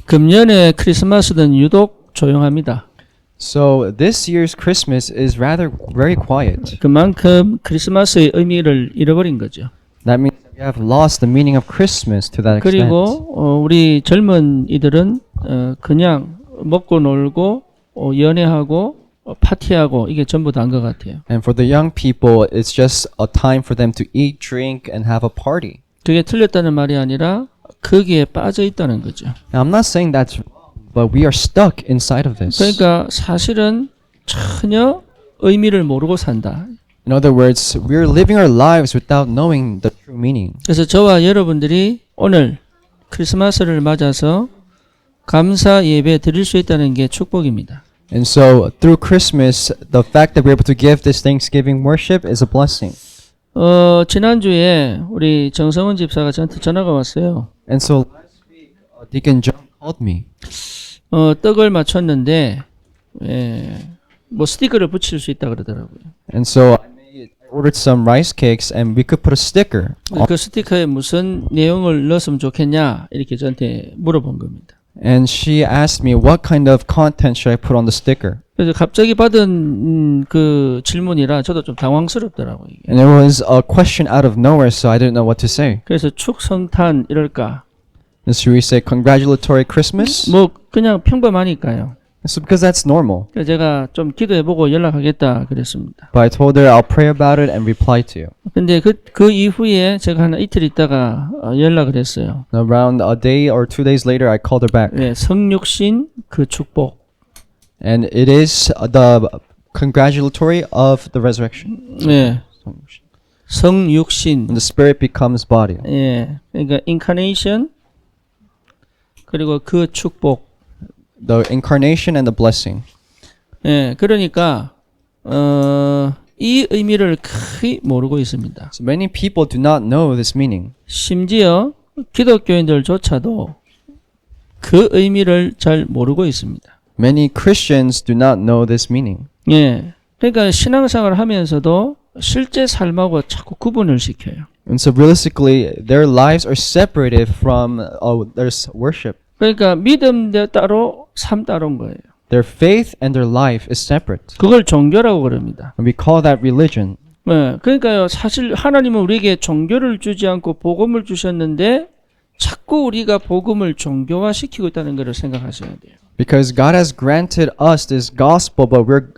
금년에 크리스마스는 유독 조용합니다. So this year's Christmas is rather very quiet. 그만큼 크리스마스의 의미를 잃어버린 거죠. That means we have lost the meaning of Christmas to that extent. 그리고 우리 젊은 이들은 그냥 먹고 놀고 연애하고 파티하고 이게 전부 다인 것 같아요. And for the young people, it's just a time for them to eat, drink, and have a party. 그게 틀렸다는 말이 아니라 거기에 빠져 있다는 거죠. Now, I'm not saying that's wrong, but we are stuck inside of this. 그러니까 사실은 전혀 의미를 모르고 산다. In other words, we're living our lives without knowing the true meaning. 그래서 저와 여러분들이 오늘 크리스마스를 맞아서 감사 예배 드릴 수 있다는 게 축복입니다. And so, through Christmas, the fact that we're able to give this Thanksgiving worship is a blessing. 지난주에 우리 정성훈 집사가 저한테 전화가 왔어요. And so, last week, Deacon John called me. 떡을 맞췄는데 뭐 스티커를 붙일 수 있다 그러더라고요. And so, I ordered some rice cakes and we could put a sticker. 그 스티커에 무슨 내용을 넣었으면 좋겠냐 이렇게 저한테 물어본 겁니다. And she asked me what kind of content should I put on the sticker. 그래서 갑자기 받은 그 질문이라 저도 좀 당황스럽더라고요. 이게. And it was a question out of nowhere, so I didn't know what to say. 그래서 축성탄 이럴까? And should we say congratulatory Christmas? 뭐 그냥 평범하니까요. So because that's normal. 그래서 제가 좀 기도해보고 연락하겠다 그랬습니다. But I told her I'll pray about it and reply to you. 근데 그 이후에 제가 한 이틀 있다가 연락을 했어요. Around a day or 2 days later, I called her back. 네, 성육신 그 축복. And it is the congratulatory of the resurrection. 네, 성육신. When the spirit becomes body. 예, 그러니까 incarnation 그리고 그 축복. The incarnation and the blessing. 예, 그러니까 이 의미를 크게 모르고 있습니다. So many people do not know this meaning. 심지어 기독교인들조차도 그 의미를 잘 모르고 있습니다. Many Christians do not know this meaning. 예, 그러니까 신앙생활을 하면서도 실제 삶하고 자꾸 구분을 시켜요. And so realistically, their lives are separated from their worship. 그러니까 믿음 따로 삶 따로인 거예요. Their faith and their life is separate. 그걸 종교라고 그럽니다. And we call that religion. 네, 그러니까요. 사실 하나님은 우리에게 종교를 주지 않고 복음을 주셨는데 자꾸 우리가 복음을 종교화시키고 있다는 것을 생각하셔야 돼요. Because God has granted us this gospel, but we're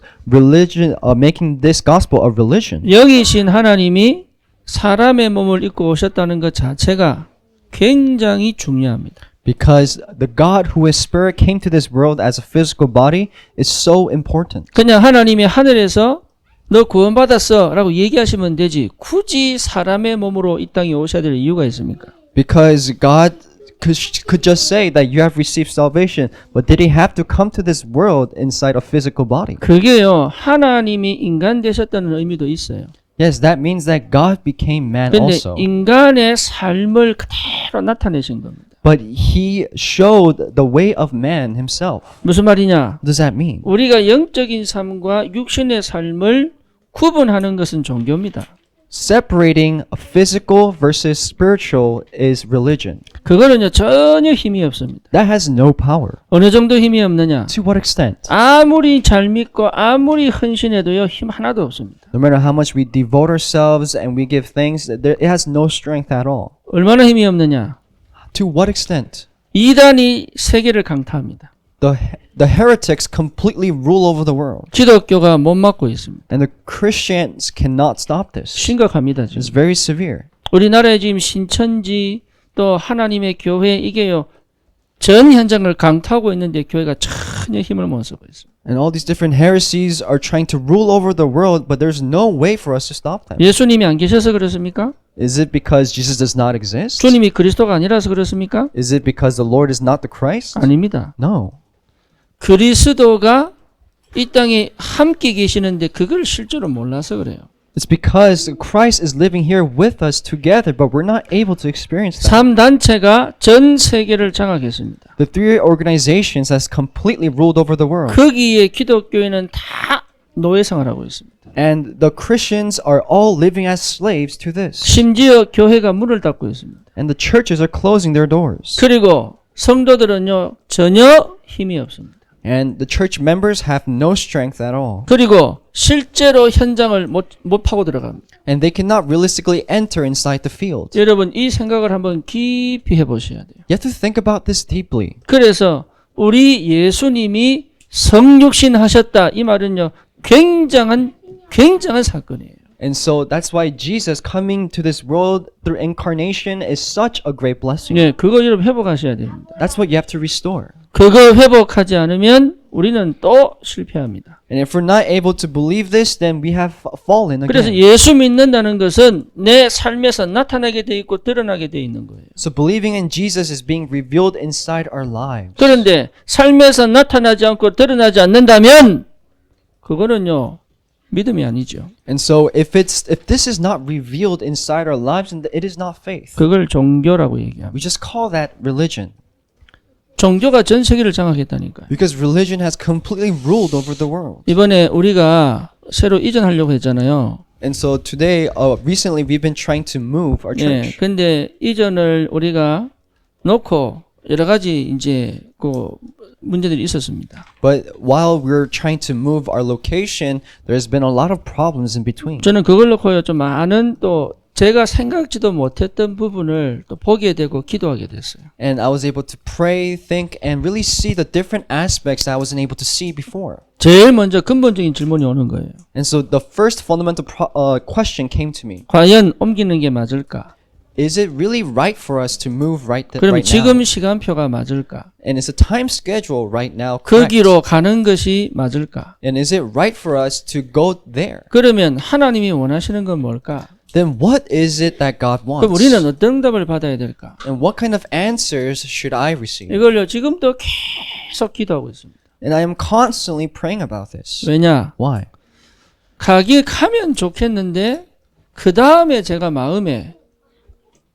making this gospel a religion. 영이신 하나님이 사람의 몸을 입고 오셨다는 것 자체가 굉장히 중요합니다. Because the God who is spirit came to this world as a physical body is so important. 그냥 하나님이 하늘에서 너 구원받았어 라고 얘기하시면 되지 굳이 사람의 몸으로 이 땅에 오셔야 될 이유가 있습니까? Because God could just say that you have received salvation, but did he have to come to this world inside a physical body? 그게요. 하나님이 인간 되셨다는 의미도 있어요. Yes, that means that God became man 근데 also. 인간의 삶을 그대로 나타내신 겁니다. But he showed the way of man himself. 무슨 말이냐? What does that mean? 우리가 영적인 삶과 육신의 삶을 구분하는 것은 종교입니다. Separating physical versus spiritual is religion. 그거는요 전혀 힘이 없습니다. That has no power. 어느 정도 힘이 없느냐? To what extent? 아무리 잘 믿고 아무리 헌신해도요 힘 하나도 없습니다. No matter how much we devote ourselves and we give things, it has no strength at all. 얼마나 힘이 없느냐? To what extent? 이단이 세계를 강타합니다. The heretics completely rule over the world. 기독교가 못 막고 있습니다. And the Christians cannot stop this. 심각합니다. 지금. It's very severe. 우리나라에 지금 신천지 또 하나님의 교회 이게요 전 현장을 강타하고 있는데 교회가 전혀 힘을 못 쓰고 있습니다. And all these different heresies are trying to rule over the world, but there's no way for us to stop them. 예수님이 안 계셔서 그렇습니까? Is it because Jesus does not exist? 주님이 그리스도가 아니라서 그렇습니까? Is it because the Lord is not the Christ? 아닙니다. No. 그리스도가 이 땅에 함께 계시는데 그걸 실제로 몰라서 그래요. It's because Christ is living here with us together, but we're not able to experience that. 3단체가 전 세계를 장악했습니다. The three organizations has completely ruled over the world. 거기에 기독교인은 다 노예생활하고 있습니다. And the Christians are all living as slaves to this. 심지어 교회가 문을 닫고 있습니다. And the churches are closing their doors. 그리고 성도들은요 전혀 힘이 없습니다. And the church members have no strength at all. 그리고 실제로 현장을 못 파고 들어갑니다. And they cannot realistically enter inside the field. 여러분 이 생각을 한번 깊이 해보셔야 돼요. You have to think about this deeply. 그래서 우리 예수님이 성육신 하셨다 이 말은요 굉장한 사건이에요. And so that's why Jesus coming to this world through incarnation is such a great blessing. 네, 그거 여러분 회복하셔야 됩니다. That's what you have to restore. 그거 회복하지 않으면 우리는 또 실패합니다. And if we're not able to believe this, then we have fallen 그래서 again. 예수 믿는다는 것은 내 삶에서 나타나게 돼 있고 드러나게 돼 있는 거예요. So believing in Jesus is being revealed inside our lives. 그런데 삶에서 나타나지 않고 드러나지 않는다면 그거는요 믿음이 아니죠. And so if this is not revealed inside our lives, then it is not faith. 그걸 종교라고 얘기합니다. We just call that religion. 종교가 전 세계를 장악했다니까요. Because religion has completely ruled over the world. 이번에 우리가 새로 이전하려고 했잖아요. And so today, recently we've been trying to move our 예, church. 근데 이전을 우리가 놓고 여러 가지 이제 그 문제들이 있었습니다. But while we're trying to move our location, there's been a lot of problems in between. 저는 그걸 놓고요 좀 많은 또 제가 생각지도 못했던 부분을 또 보게 되고 기도하게 됐어요. And I was able to pray, think, and really see the different aspects that I wasn't able to see before. 제일 먼저 근본적인 질문이 오는 거예요. And so the first fundamental question came to me. 과연 옮기는 게 맞을까? Is it really right for us to move right 그럼 now? 지금 시간표가 맞을까? And is the time schedule right now correct? 거기로 가는 것이 맞을까? And is it right for us to go there? 그러면 하나님이 원하시는 건 뭘까? Then what is it that God 그럼 wants? 우리는 어떤 응답을 받아야 될까? And what kind of answers should I receive? 이걸요 지금도 계속 기도하고 있습니다. And I am constantly praying about this. 왜냐? Why? 가면 좋겠는데 그 다음에 제가 마음에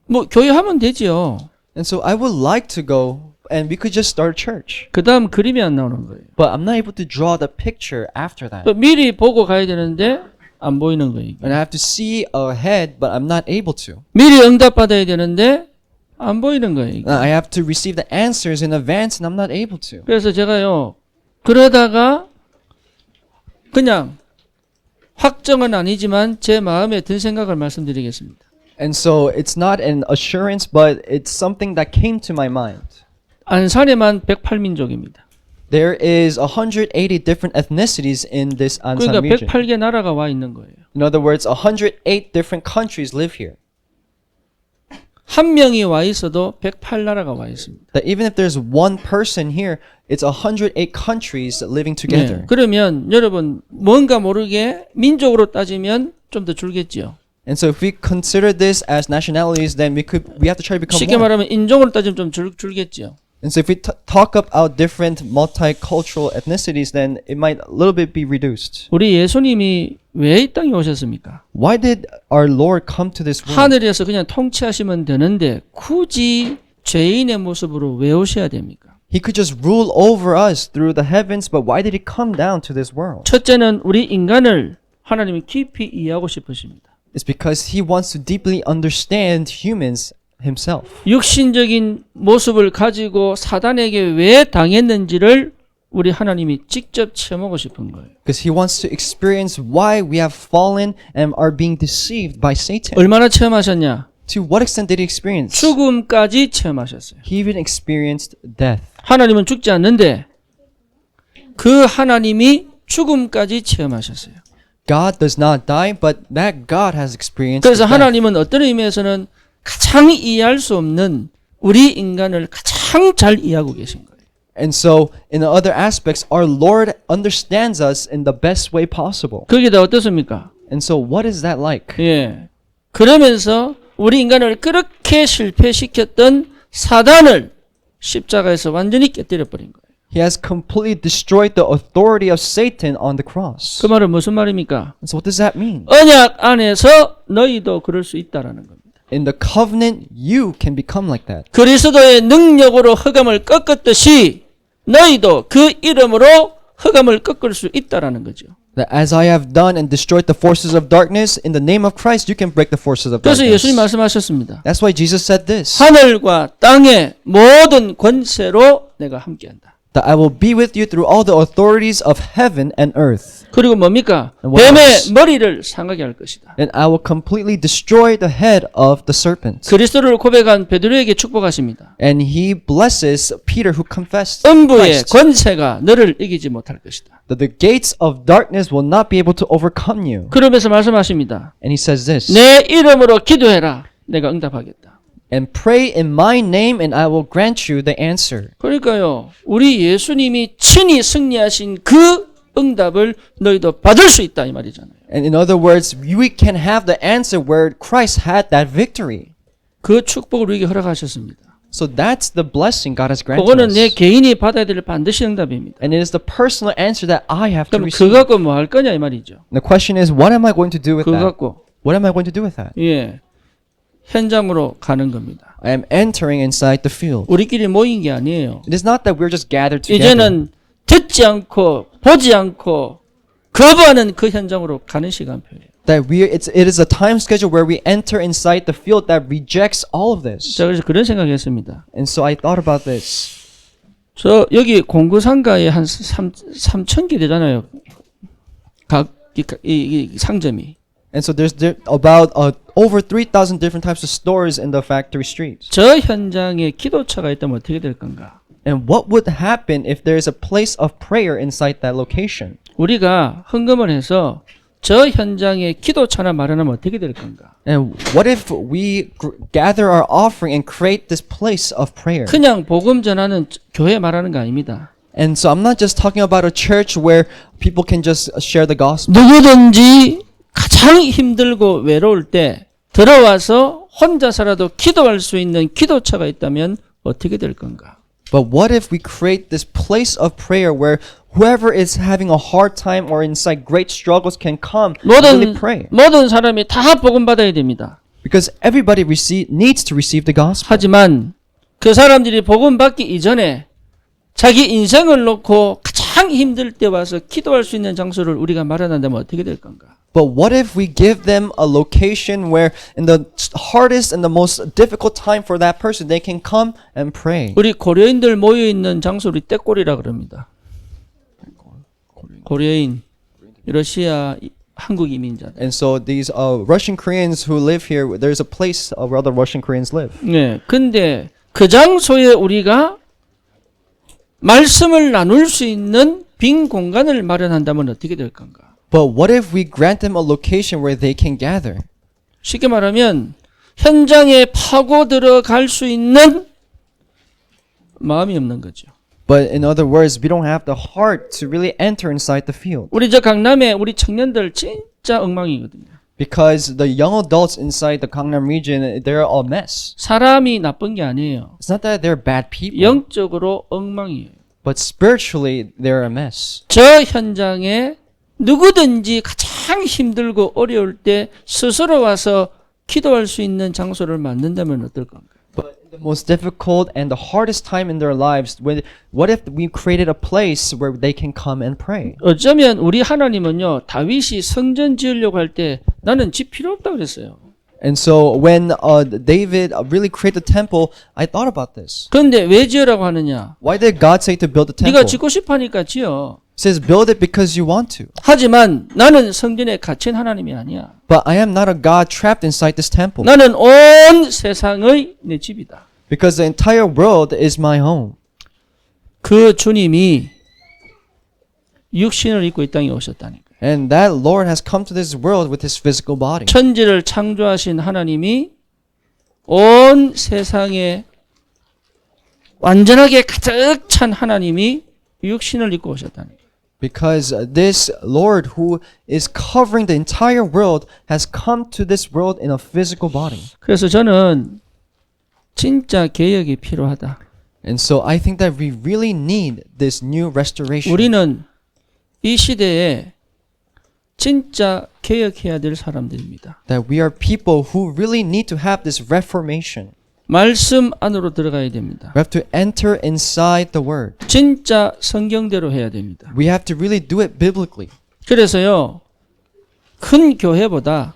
뭐 교회 하면 되지요. And so I would like to go and we could just start a church. 그 다음 그림이 안 나오는 거예요. But I'm not able to draw the picture after that. 또 미리 보고 가야 되는데 안 보이는 거예요. 이게. And I have to see ahead, but I'm not able to. 미리 응답 받아야 되는데 안 보이는 거예요. 이게. I have to receive the answers in advance, and I'm not able to. 그래서 제가요 그러다가 그냥 확정은 아니지만 제 마음에 든 생각을 말씀드리겠습니다. And so it's not an assurance, but it's something that came to my mind. 안산에만 108민족입니다. There is 180 different ethnicities in this Ansan 그러니까 region. 108개 나라가 와 있는 거예요. In other words, 108 different countries live here. 한 명이 와 있어도 108나라가 와 있습니다. That even if there's one person here, it's 108 countries living together. 네, 그러면 여러분 뭔가 모르게 민족으로 따지면 좀 더 줄겠지요. And so if we consider this as nationalities, then we have to try to become 쉽게 one. 말하면 인종으로 따지면 좀 줄겠지요. And so if we talk about different multicultural ethnicities, then it might a little bit be reduced. 우리 예수님이 왜 이 땅에 오셨습니까? Why did our Lord come to this world? 하늘에서 그냥 통치하시면 되는데 굳이 죄인의 모습으로 왜 오셔야 됩니까? He could just rule over us through the heavens, but why did he come down to this world? 첫째는 우리 인간을 하나님이 깊이 이해하고 싶으십니다. It's because he wants to deeply understand humans himself. 육신적인 모습을 가지고 사단에게 왜 당했는지를 우리 하나님이 직접 체험하고 싶은 거예요. Because he wants to experience why we have fallen and are being deceived by Satan. 얼마나 체험하셨냐? To what extent did he experience? 죽음까지 체험하셨어요. He even experienced death. 하나님은 죽지 않는데 그 하나님이 죽음까지 체험하셨어요. God does not die, but that God has experienced 그래서 death. 하나님은 어떤 의미에서는 가장 이해할 수 없는 우리 인간을 가장 잘 이해하고 계신 거예요. And so, in the other aspects, our Lord understands us in the best way possible. 거기다 어떻습니까? And so, what is that like? 예. 그러면서 우리 인간을 그렇게 실패시켰던 사단을 십자가에서 완전히 깨뜨려 버린 거예요. He has completely destroyed the authority of Satan on the cross. 그 말은 무슨 말입니까? And so, what does that mean? 언약 안에서 너희도 그럴 수 있다라는 겁니다. In the covenant, you can become like that. 그리스도의 능력으로 흑암을 꺾었듯이 너희도 그 이름으로 흑암을 꺾을 수 있다라는 거죠. That as I have done and destroyed the forces of darkness, in the name of Christ, you can break the forces of 그래서 예수님 darkness. 말씀하셨습니다. That's why Jesus said this, 하늘과 땅의 모든 권세로 내가 함께한다. that I will be with you through all the authorities of heaven and earth. 그리고 뭡니까? And what 뱀의 else? 머리를 상하게 할 것이다. And I will completely destroy the head of the serpent. 그리스도를 고백한 베드로에게 축복하십니다. And he blesses Peter who confessed 음부의 Christ, 권세가 너를 이기지 못할 것이다. that the gates of darkness will not be able to overcome you. 그러면서 말씀하십니다. And he says this, 내 이름으로 기도해라. 내가 응답하겠다. and pray in my name and I will grant you the answer. 그러니까요. 우리 예수님이 친히 승리하신 그 응답을 너희도 받을 수 있다 이 말이잖아요. And in other words, we can have the answer where Christ had that victory. 그 축복을 우리에게 허락하셨습니다. So that's the blessing God has granted 그거는 내 us. 개인이 받아야 될 반드시 응답입니다. And it is the personal answer that I have to 그럼 receive. 그거 갖고 뭐 할 거냐 이 말이죠. The question is, what am I going to do with 그거 that? 갖고 What am I going to do with that? 예 현장으로 가는 겁니다. I am entering inside the field. 우리끼리 모인 게 아니에요. It is not that we're just gathered together. 이제는 듣지 않고 보지 않고 거부하는 그 현장으로 가는 시간표예요. That it is a time schedule where we enter inside the field that rejects all of this. 자, 그래서 그런 생각했습니다. And so I thought about this. 저 여기 공구상가에 한 3,000개 되잖아요. 각 이 상점이. And so there's about over 3,000 different types of stores in the factory streets. 저 현장에 기도차가 있다면 어떻게 될 건가? And what would happen if there is a place of prayer inside that location? 우리가 헌금을 해서 저 현장에 기도차나 마련하면 어떻게 될 건가? And what if we gather our offering and create this place of prayer? 그냥 복음 전하는 교회 말하는 거 아닙니다. And so I'm not just talking about a church where people can just share the gospel. 누구든지 가장 힘들고 외로울 때 들어와서 혼자서라도 기도할 수 있는 기도차가 있다면 어떻게 될 건가? But what if we create this place of prayer where whoever is having a hard time or inside great struggles can come and really pray? 모든 사람이 다 복음 받아야 됩니다. Because everybody needs to receive the gospel. 하지만 그 사람들이 복음 받기 이전에 자기 인생을 놓고 가장 힘들 때 와서 기도할 수 있는 장소를 우리가 마련한다면 어떻게 될 건가? But what if we give them a location where in the hardest and the most difficult time for that person they can come and pray? 우리 고려인들 모여 있는 장소를 떼꼬리라 그럽니다. 고려인, 러시아, 한국 이민자들. And so these Russian Koreans who live here, there's a place where other Russian Koreans live. 네, 근데 그 장소에 우리가 말씀을 나눌 수 있는 빈 공간을 마련한다면 어떻게 될 건가? But what if we grant them a location where they can gather? 쉽게 말하면 현장에 파고 들어갈 수 있는 마음이 없는 거죠. But in other words, we don't have the heart to really enter inside the field. 우리 저 강남에 우리 청년들 진짜 엉망이거든요. Because the young adults inside the Gangnam region, they're a mess. 사람이 나쁜 게 아니에요. It's not that they're bad people, 영적으로 엉망이에요. but spiritually they're a mess. 저 현장에 누구든지 가장 힘들고 어려울 때 스스로 와서 기도할 수 있는 장소를 만든다면 어떨 건가? But in the most difficult and the hardest time in their lives, what if we created a place where they can come and pray? 어쩌면 우리 하나님은요, 다윗이 성전 지으려고 할 때 나는 집 필요 없다 그랬어요. And so when David really created the temple, I thought about this. 그런데 왜 지으라고 하느냐? Why did God say to build the 네가 temple? 짓고 싶어 하니까 지어. It says build it because you want to. 하지만 나는 성전에 갇힌 하나님이 아니야. But I am not a God trapped inside this temple. 나는 온 세상의 내 집이다. Because the entire world is my home. 그 주님이 육신을 입고 이 땅에 오셨다니까. And that Lord has come to this world with his physical body. 천지를 창조하신 하나님이 온 세상에 완전하게 가득 찬 하나님이 육신을 입고 오셨다니까. Because this Lord who is covering the entire world has come to this world in a physical body. 그래서 저는 진짜 개혁이 필요하다. And so I think that we really need this new restoration. 우리는 이 시대에 진짜 개혁해야 될 사람들입니다. That we are people who really need to have this reformation. 말씀 안으로 들어가야 됩니다. We have to enter inside the Word. 진짜 성경대로 해야 됩니다. We have to really do it biblically. 그래서요, 큰 교회보다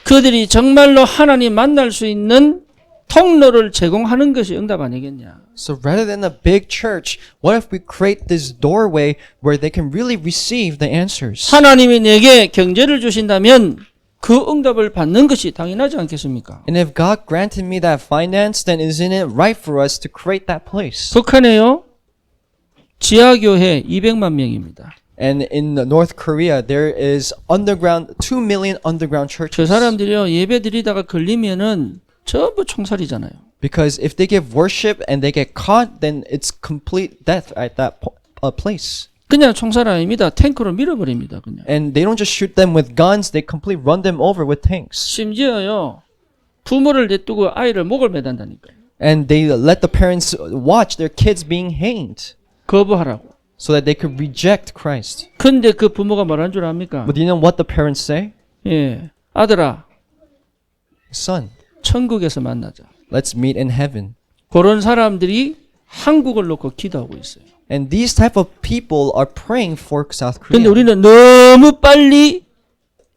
그들이 정말로 하나님 만날 수 있는 통로를 제공하는 것이 응답 아니겠냐. So rather than a big church, what if we create this doorway where they can really receive the answers? 하나님이 내게 경제를 주신다면 그 응답을 받는 것이 당연하지 않겠습니까? And if God granted me that finance, then isn't it right for us to create that place? 북한에요, 지하교회 200만 명입니다. And in North Korea, there is 2 million underground 저 churches. 사람들이요, 예배 드리다가 걸리면은 전부 총살이잖아요. Because if they give worship and they get caught, then it's complete death at that place. 그냥 총살 아닙니다. 탱크로 밀어버립니다. 그냥. And they don't just shoot them with guns, they completely run them over with tanks. 심지어요, 부모를 냅두고 아이를 목을 매단다니까요. And they let the parents watch their kids being hanged 거부하라고. so that they could reject Christ. 근데 그 부모가 뭐라는 줄 압니까? But do you know what the parents say? 예, 아들아, Son, 천국에서 만나자. let's meet in heaven. 그런 사람들이 한국을 놓고 기도하고 있어요. And these type of people are praying for South 근데 Korea. 우리는 너무 빨리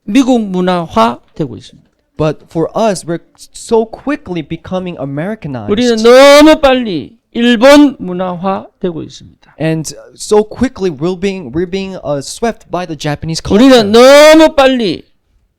미국 문화화 되고 있습니다. But for us, we're so quickly becoming Americanized. 우리는 너무 빨리 일본 문화화 되고 있습니다. And so quickly we're being swept by the Japanese 우리는 culture. 너무 빨리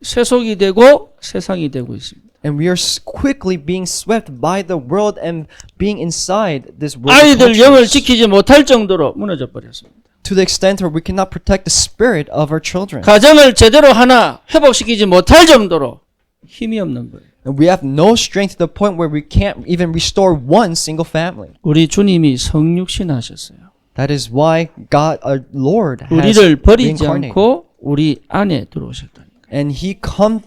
세속이 되고 세상이 되고 있습니다. And we are quickly being swept by the world and being inside this world. 아이들 영을 지키지 못할 정도로 무너져 버렸습니다. To the extent where we cannot protect the spirit of our children. 가정을 제대로 하나 회복시키지 못할 정도로 힘이 없는 거예요. And we have no strength to the point where we can't even restore one single family. 우리 주님이 성육신하셨어요. That is why God, our Lord, has 우리를 버리지 reincarnated. 않고 우리 안에 들어오셨다니까. And He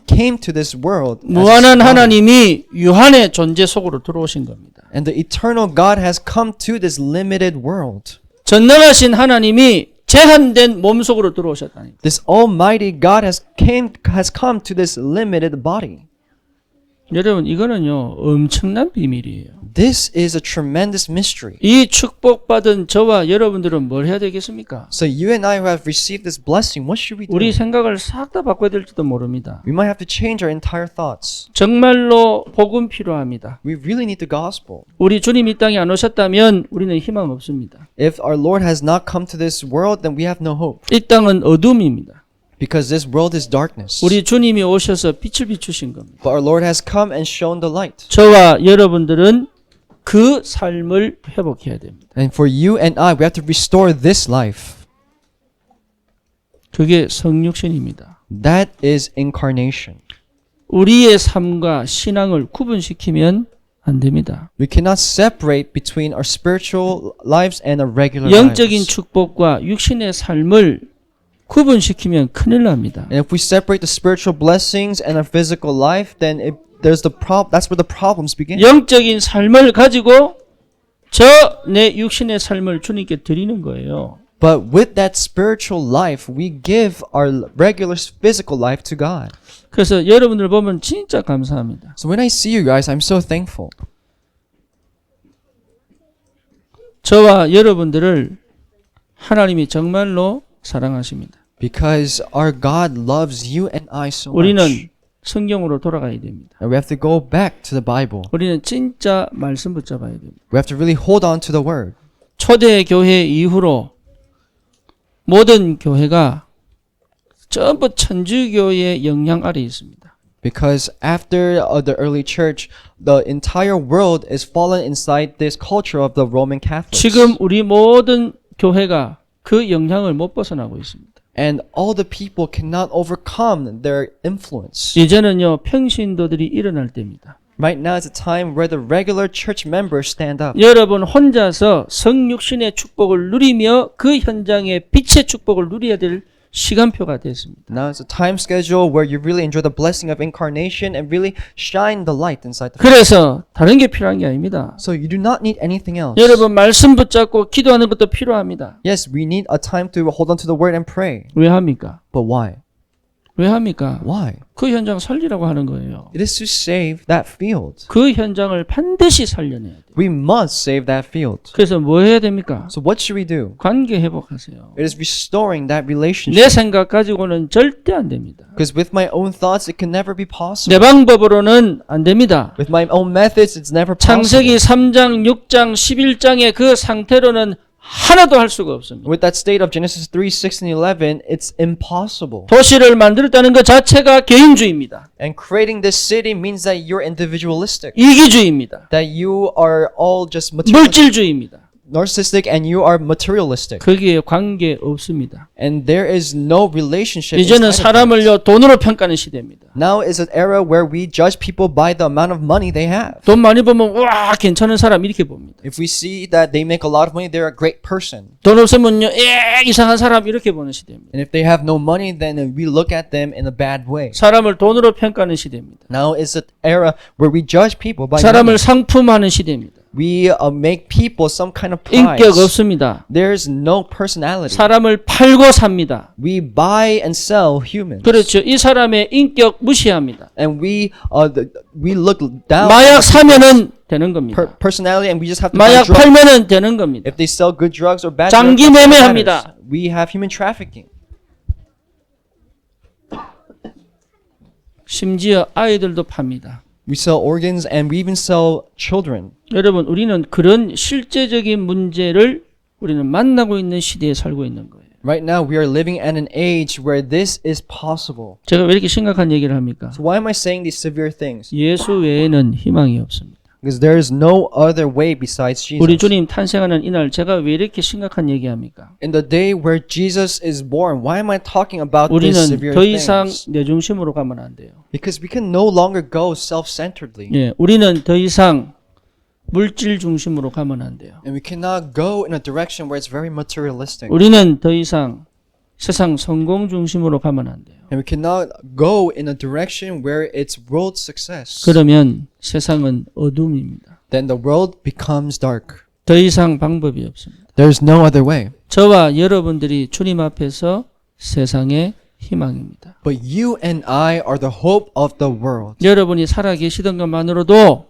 came to this world. as 무한한 His Son. 하나님이 유한의 존재 속으로 들어오신 겁니다. And the eternal God has come to this limited world. 전능하신 하나님이 제한된 몸 속으로 들어오셨다니까. This Almighty God has come to this limited body. 여러분, 이거는요, 엄청난 비밀이에요. This is a tremendous mystery. 이 축복받은 저와 여러분들은 뭘 해야 되겠습니까? So you and I who have received this blessing, what should we do? 우리 생각을 싹 다 바꿔야 될지도 모릅니다. We might have to change our entire thoughts. 정말로 복음 필요합니다. We really need the gospel. 우리 주님 이 땅에 안 오셨다면 우리는 희망 없습니다. If our Lord has not come to this world, then we have no hope. 이 땅은 어둠입니다. Because this world is darkness. 우리 주님이 오셔서 빛을 비추신 겁니다. But our Lord has come and shown the light. 저와 여러분들은 그 삶을 회복해야 됩니다. And for you and I, we have to restore this life. 그게 성육신입니다. That is incarnation. 우리의 삶과 신앙을 구분시키면 안 됩니다. We cannot separate between our spiritual lives and our regular 영적인 lives. 축복과 육신의 삶을 구분시키면 큰일 납니다. And if we separate the spiritual blessings and our physical life, then that's where the problems begin. 영적인 삶을 가지고 저 내 육신의 삶을 주님께 드리는 거예요. But with that spiritual life, we give our regular physical life to God. 그래서 여러분들 보면 진짜 감사합니다. So when I see you guys, I'm so thankful. 저와 여러분들을 하나님이 정말로 사랑하십니다. Because our God loves you and I so 우리는 much. 성경으로 돌아가야 됩니다. And we have to go back to the Bible. 우리는 진짜 말씀 붙잡아야 됩니다. We have to really hold on to the Word. 초대 교회 이후로 모든 교회가 전부 천주교의 영향 아래 있습니다. Because after the early church, the entire world is fallen inside this culture of the Roman Catholics. 지금 우리 모든 교회가 그 영향을 못 벗어나고 있습니다. And all the people cannot overcome their influence. 이제는요, 평신도들이 일어날 때입니다. Right now is a time where the regular church members stand up. 여러분 혼자서 성육신의 축복을 누리며 그 현장에 빛의 축복을 누려야 될 시간표가 됐습니다. Now is a time schedule where you really enjoy the blessing of incarnation and really shine the light inside the 그래서 다른 게 필요한 게 아닙니다. So you do not need anything else. 여러분 말씀 붙잡고 기도하는 것도 필요합니다. Yes, we need a time to hold on to the word and pray. 왜 합니까? But why? 왜 합니까? Why? 그 현장 살리라고 하는 거예요. It is to save that field. 그 현장을 반드시 살려내야 돼요. We must save that field. 그래서 뭐 해야 됩니까? So what should we do? 관계 회복하세요. It is restoring that relationship. 내 생각 가지고는 절대 안 됩니다. Because with my own thoughts, it can never be possible. 내 방법으로는 안 됩니다. With my own methods, it's never 창세기 possible. 3장, 6장, 11장의 그 상태로는 하나도 할 수가 없습니다. With that state of Genesis 3, 6, and 11, it's impossible. 도시를 만들었다는 것 자체가 개인주의입니다. And creating this city means that you're individualistic. 이기주의입니다. That you are all just materialistic, 물질주의입니다. narcissistic, and you are materialistic. 거기에 관계 없습니다. And there is no relationship. 이제는 inside of that. 사람을요 돈으로 평가하는 시대입니다. Now is an era where we judge people by the amount of money they have. 돈 많이 벌면 와 괜찮은 사람 이렇게 봅니다. If we see that they make a lot of money, they're a great person. 돈 없으면요 이상한 사람 이렇게 보는 시대입니다. And if they have no money, then we look at them in a bad way. 사람을 돈으로 평가하는 시대입니다. Now is an era where we judge people by 사람을 money. 상품화하는 시대입니다. We make people some kind of price. 인격 없습니다. There's no personality. 사람을 팔고 삽니다. We buy and sell humans. 그렇죠. 이 사람의 인격 무시합니다. And we look down 마약 사면은 되는 겁니다. personality, and we just have to 마약 buy drugs. 팔면은 되는 겁니다. If they sell good drugs or bad 장기 drugs, it 매매합니다. matters. We have human trafficking. 심지어 아이들도 팝니다. We sell organs, and we even sell children. 여러분, 우리는 그런 실제적인 문제를 우리는 만나고 있는 시대에 살고 있는 거예요. Right now, we are living at an age where this is possible. 제가 왜 이렇게 심각한 얘기를 합니까? So why am I saying these severe things? 예수 외에는 희망이 없습니다. Because there is no other way besides 우리 Jesus. 주님 탄생하는 이날 제가 왜 이렇게 심각한 얘기합니까? In the day where Jesus is born, why am I talking about these 우리는 severe 더 이상 things? 내 중심으로 가면 안 돼요. Because we can no longer go self-centeredly. 예, 우리는 더 이상 물질 중심으로 가면 안 돼요. And we cannot go in a direction where it's very materialistic. 우리는 더 이상 세상 성공 중심으로 가면 안 돼요. And we cannot go in a direction where it's world success. 그러면 세상은 어둠입니다. Then the world becomes dark. 더 이상 방법이 없습니다. There's no other way. 저와 여러분들이 주님 앞에서 세상의 희망입니다. But you and I are the hope of the world. 여러분이 살아 계시던 것만으로도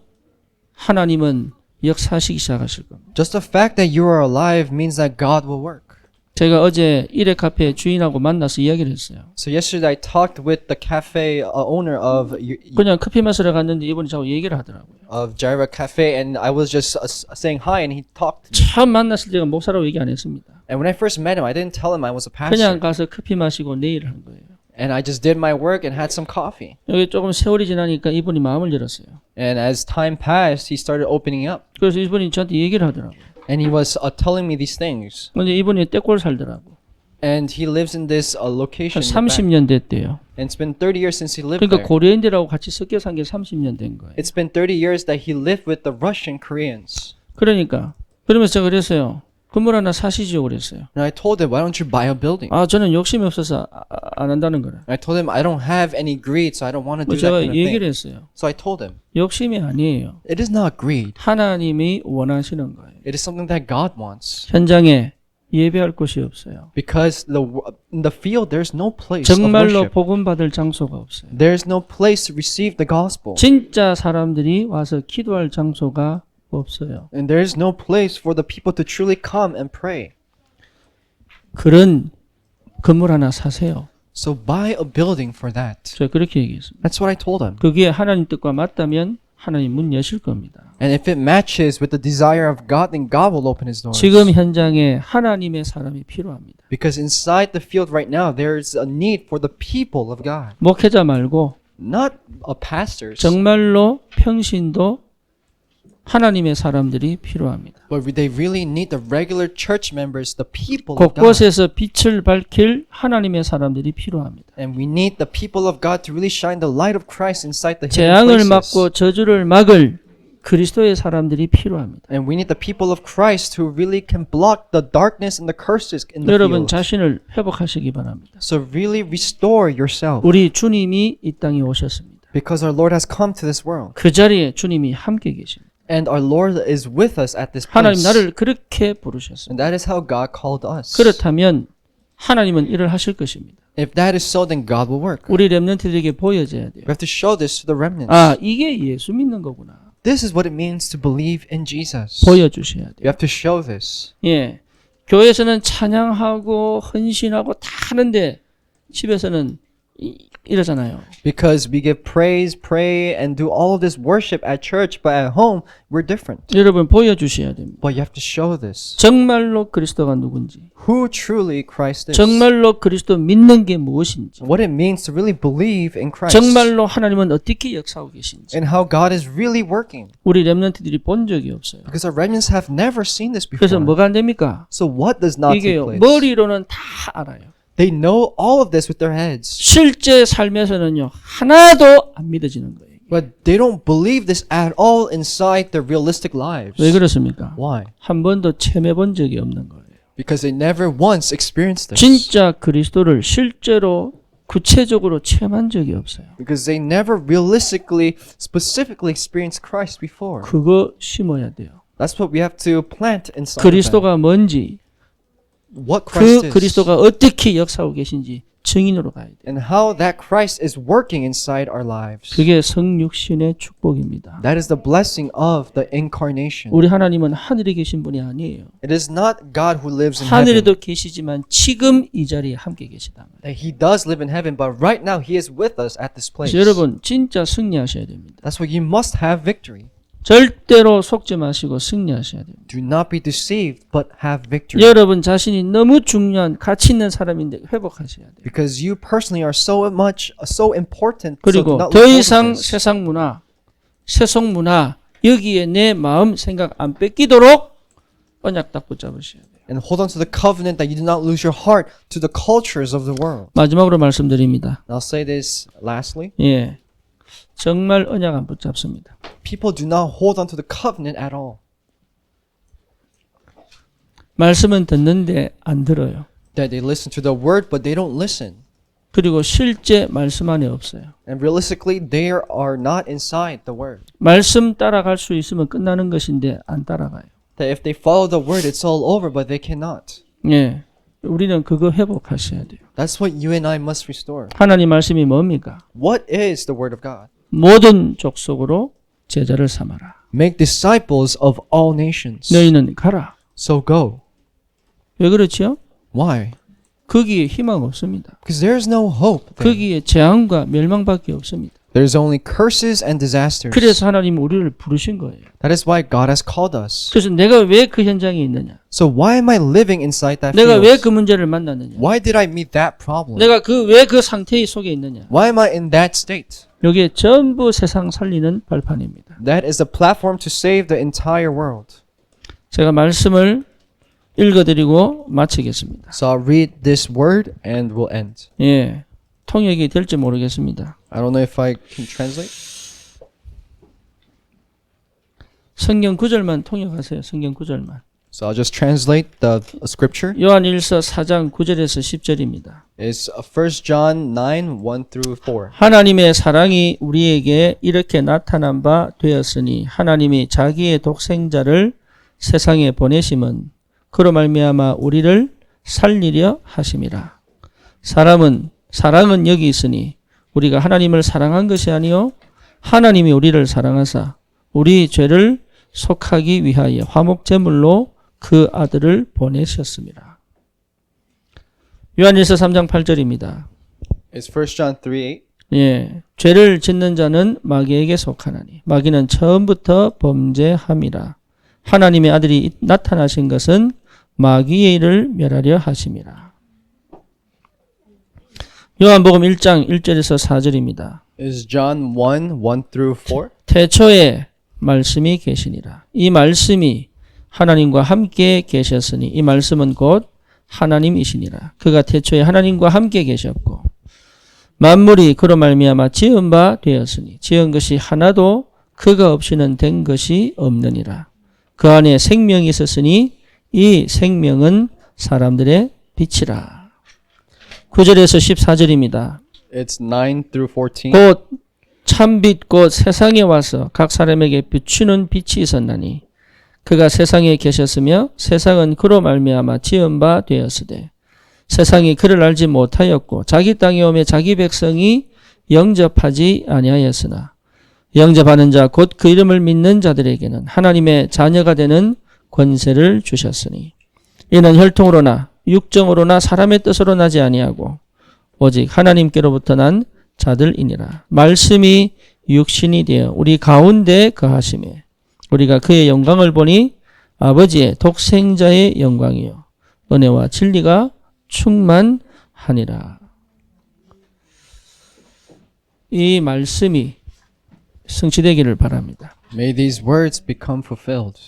하나님은 역사하시기 시작하실 겁니다. Just the fact that you are alive means that God will work. 제가 어제 일회 카페 주인하고 만나서 이야기를 했어요. So yesterday I talked with the cafe owner of 그냥 커피 마시러 갔는데 이분이 자꾸 얘기를 하더라고요. Jaira Cafe, and I was just saying hi, and he talked to me. 처음 만났을 때가 목사라고 얘기 안 했습니다. And when I first met him, I didn't tell him I was a 그냥 pastor. 가서 커피 마시고 내일 한 거예요. And I just did my work and had some coffee. 여기 조금 세월이 지나니까 이분이 마음을 열었어요. And as time passed, he started opening up. 그래서 이분이 저한테 얘기를 하더라고요. And he was telling me these things. 근데 이분이 떼골 살더라고. And he lives in this 한 location. in the back. 30년 됐대요. And it's been 30 years since he lived 그러니까 there. 고려인들하고 같이 섞여 산 게 30년 된 거예요. It's been 30 years that he lived with the Russian Koreans. 그러니까 그러면서 제가 그랬어요. 건물 하나 사시죠 그랬어요. And I told him, why don't you buy a building? 아 저는 욕심이 없어서 안 한다는 거라. And I told him, I don't have any greed, so I don't want to 뭐 do that 제가 kind of 얘기를 thing. 했어요. So I told him, 욕심이 아니에요. it is not greed. 하나님이 원하시는 거예요. It is something that God wants. 현장에 예배할 곳이 없어요. Because in the field, there's no place of 정말로 worship. 복음 받을 장소가 없어요. There's no place to receive the gospel. 진짜 사람들이 와서 기도할 장소가 없어요. And there's no place for the people to truly come and pray. 그런 건물 하나 사세요. So buy a building for that. 제가 그렇게 얘기했습니다. That's what I told him. 그게 하나님 뜻과 맞다면 하나님 문 여실 겁니다. And if it matches with the desire of God, then God will open His doors. 지금 현장에 하나님의 사람이 필요합니다. Because inside the field right now, there's a need for the people of God. 목회자 말고 Not pastors, 정말로 평신도 하나님의 사람들이 필요합니다. but they really need the regular church members, the people of God. 곳곳에서 빛을 밝힐 하나님의 사람들이 필요합니다. And we need the people of God to really shine the light of Christ inside the hidden 재앙을 places. 막고 저주를 막을 그리스도의 사람들이 필요합니다. And we need the people of Christ who really can block the darkness and the curses in the 여러분 field. 자신을 회복하시기 바랍니다. So really restore yourself. 우리 주님이 이 땅에 오셨습니다. Because our Lord has come to this world. 그 자리에 주님이 함께 계십니다. And our Lord is with us at this 하나님 place. 나를 그렇게 부르셨습니다. And that is how God called us. 그렇다면 하나님은 일을 하실 것입니다. If that is so, then God will work. 우리 렘넌트들에게 보여줘야 돼요. We have to show this to the remnants. 아, 이게 예수 믿는 거구나. This is what it means to believe in Jesus. 보여주셔야 You 돼요. have to show this. 예. 교회에서는 찬양하고 헌신하고 다 하는데 집에서는 이러잖아요. Because we give praise, pray, and do all of this worship at church, but at home, we're different. 여러분 보여주셔야 됩니다. But you have to show this. 정말로 그리스도가 누군지, Who truly Christ is. 정말로 그리스도 믿는 게 무엇인지, What it means to really believe in Christ. 정말로 하나님은 어떻게 역사하고 계신지 And how God is really working. 우리 렘넌트들이 본 적이 없어요. Because our remnants have never seen this 그래서 before. 뭐가 안 됩니까? So what does not take 이게요. place? 머리로는 다 알아요. They know all of this with their heads. 실제 삶에서는요. 하나도 안 믿어지는 거예요. But they don't believe this at all inside their realistic lives. 왜 그렇습니까? Why? 한 번도 체험해 본 적이 없는 거예요. Because they never once experienced this. 진짜 그리스도를 실제로 구체적으로 체험한 적이 없어요. Because they never realistically, specifically experienced Christ before. 그거 심어야 돼요. That's what we have to plant inside of them. 그리스도가 뭔지, What Christ 그 is. 그리스도가 어떻게 역사하고 계신지 증인으로 가야 돼요. And how that Christ is working inside our lives. 그게 성육신의 축복입니다. That is the blessing of the incarnation. 우리 하나님은 하늘에 계신 분이 아니에요. It is not God who lives in heaven. 하늘에도 계시지만 지금 이 자리에 함께 계시다. That He does live in heaven, but right now He is with us at this place. 여러분 진짜 승리하셔야 됩니다. That's why you must have victory. 절대로 속지 마시고 승리하셔야 됩니다. Do not be deceived, but have victory. 여러분 자신이 너무 중요한 가치 있는 사람인데 회복하셔야 돼요. Because you personally are so important. So do 그리고 not 더 lose 이상 this. 세상 문화, 세속 문화 여기에 내 마음 생각 안 뺏기도록 언약 딱 붙잡으셔야 돼요. And hold on to the covenant that you do not lose your heart to the cultures of the world. 마지막으로 말씀드립니다. And I'll say this lastly. 예, 정말 언약 안 붙잡습니다. People do not hold on to the covenant at all. 말씀은 듣는데 안 들어요. That they listen to the word, but they don't listen. 그리고 실제 말씀 안에 없어요. And realistically, they are not inside the word. 말씀 따라갈 수 있으면 끝나는 것인데 안 따라가요. That if they follow the word, it's all over, but they cannot. 예, 우리는 그거 회복하셔야 돼요. That's what you and I must restore. 하나님 말씀이 뭡니까? What is the word of God? 모든 족속으로 제자를 삼아라. Make disciples of all nations. 너희는 가라. So go. 왜 그렇지요? Why? 거기에 희망 없습니다. Because there is no hope there. 거기에 재앙과 멸망밖에 없습니다. There's only curses and disasters. 그래서 하나님은 우리를 부르신 거예요. That is why God has called us. 그래서 내가 왜 그 현장에 있느냐? So why am I living inside that 내가 왜 field? 그 문제를 만났느냐? Why did I meet that problem? 내가 왜 그 상태 속에 있느냐? Why am I in that state? 여기에 전부 세상 살리는 발판입니다. That is a platform to save the entire world. 제가 말씀을 읽어드리고 마치겠습니다. So I'll read this word and we'll end. 예, 통역이 될지 모르겠습니다. I don't know if I can translate. 성경 9절만 통역하세요. 성경 9절만. So I'll just translate the scripture. 요한일서 4장 9절에서 10절입니다. It's 1 John 9, 1 through 4. 하나님의 사랑이 우리에게 이렇게 나타난 바 되었으니 하나님이 자기의 독생자를 세상에 보내심은 그로 말미암아 우리를 살리려 하심이라. 사랑은 여기 있으니 우리가 하나님을 사랑한 것이 아니요 하나님이 우리를 사랑하사 우리 죄를 속하기 위하여 화목 제물로 그 아들을 보내셨습니다. 요한일서 3장 8절입니다. It's 1 John 3, 8. 예, 죄를 짓는 자는 마귀에게 속하나니 마귀는 처음부터 범죄함이라. 하나님의 아들이 나타나신 것은 마귀의 일을 멸하려 하심이라. 요한복음 1장 1절에서 4절입니다. Is John 1, 1 through 4. 태초에 말씀이 계시니라. 이 말씀이 하나님과 함께 계셨으니 이 말씀은 곧 하나님이시니라. 그가 태초에 하나님과 함께 계셨고 만물이 그로 말미암아 지은 바 되었으니 지은 것이 하나도 그가 없이는 된 것이 없느니라. 그 안에 생명이 있었으니 이 생명은 사람들의 빛이라. 9절에서 14절입니다. It's 9 through 14. 곧 참빛 곧 세상에 와서 각 사람에게 비추는 빛이 있었나니 그가 세상에 계셨으며 세상은 그로 말미암아 지은 바 되었으되 세상이 그를 알지 못하였고 자기 땅에 오매 자기 백성이 영접하지 아니하였으나 영접하는 자 곧 그 이름을 믿는 자들에게는 하나님의 자녀가 되는 권세를 주셨으니 이는 혈통으로나 육정으로나 사람의 뜻으로 나지 아니하고 오직 하나님께로부터 난 자들이니라. 말씀이 육신이 되어 우리 가운데 거하심에 우리가 그의 영광을 보니 아버지의 독생자의 영광이요 은혜와 진리가 충만하니라. 이 말씀이 성취되기를 바랍니다. May these words become fulfilled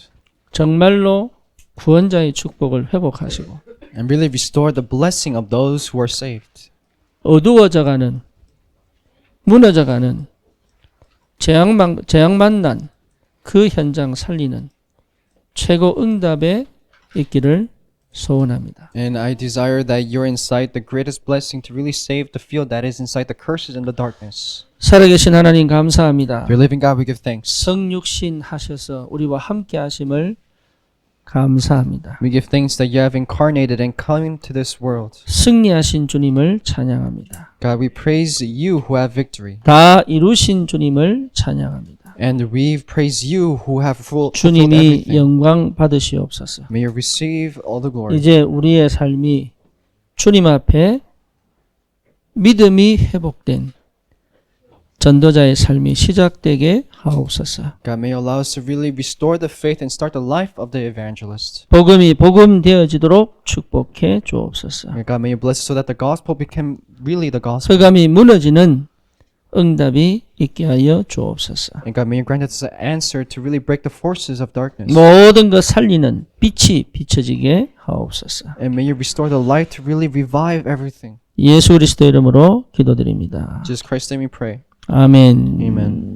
정말로 구원자의 축복을 회복하시고 and really restore the blessing of those who are saved. 어두워져가는 무너져가는 재앙 만난 그 현장 살리는 최고 응답에 있기를 소원합니다. And I desire that you're inside the greatest blessing to really save the field that is inside the curses and the darkness. 살아계신 하나님 감사합니다. Dear living God, we give thanks. 성육신 하셔서 우리와 함께 하심을 감사합니다. We give thanks that you have incarnated and come into this world. 승리하신 주님을 찬양합니다. God, we praise you who have victory. 다 이루신 주님을 찬양합니다. And we praise you who have fulfilled 주님이 everything. 영광 받으시옵소서. May you receive all the glory. 이제 우리의 삶이 주님 앞에 믿음이 회복된 전도자의 삶이 시작되게 하옵소서. God, may you allow us to really restore the faith and start the life of the evangelist. 복음이 복음되어지도록 축복해 주옵소서. God, may you bless us so that the gospel become really the gospel. 흑암이 무너지는 응답이 있게 하여 주옵소서. And God, may you grant us an answer to really break the forces of darkness. 모든 것 살리는 빛이 비춰지게 하옵소서. And may you restore the light to really revive everything. 예수 그리스도 이름으로 기도드립니다. In Jesus Christ's name we pray. 아멘. Amen.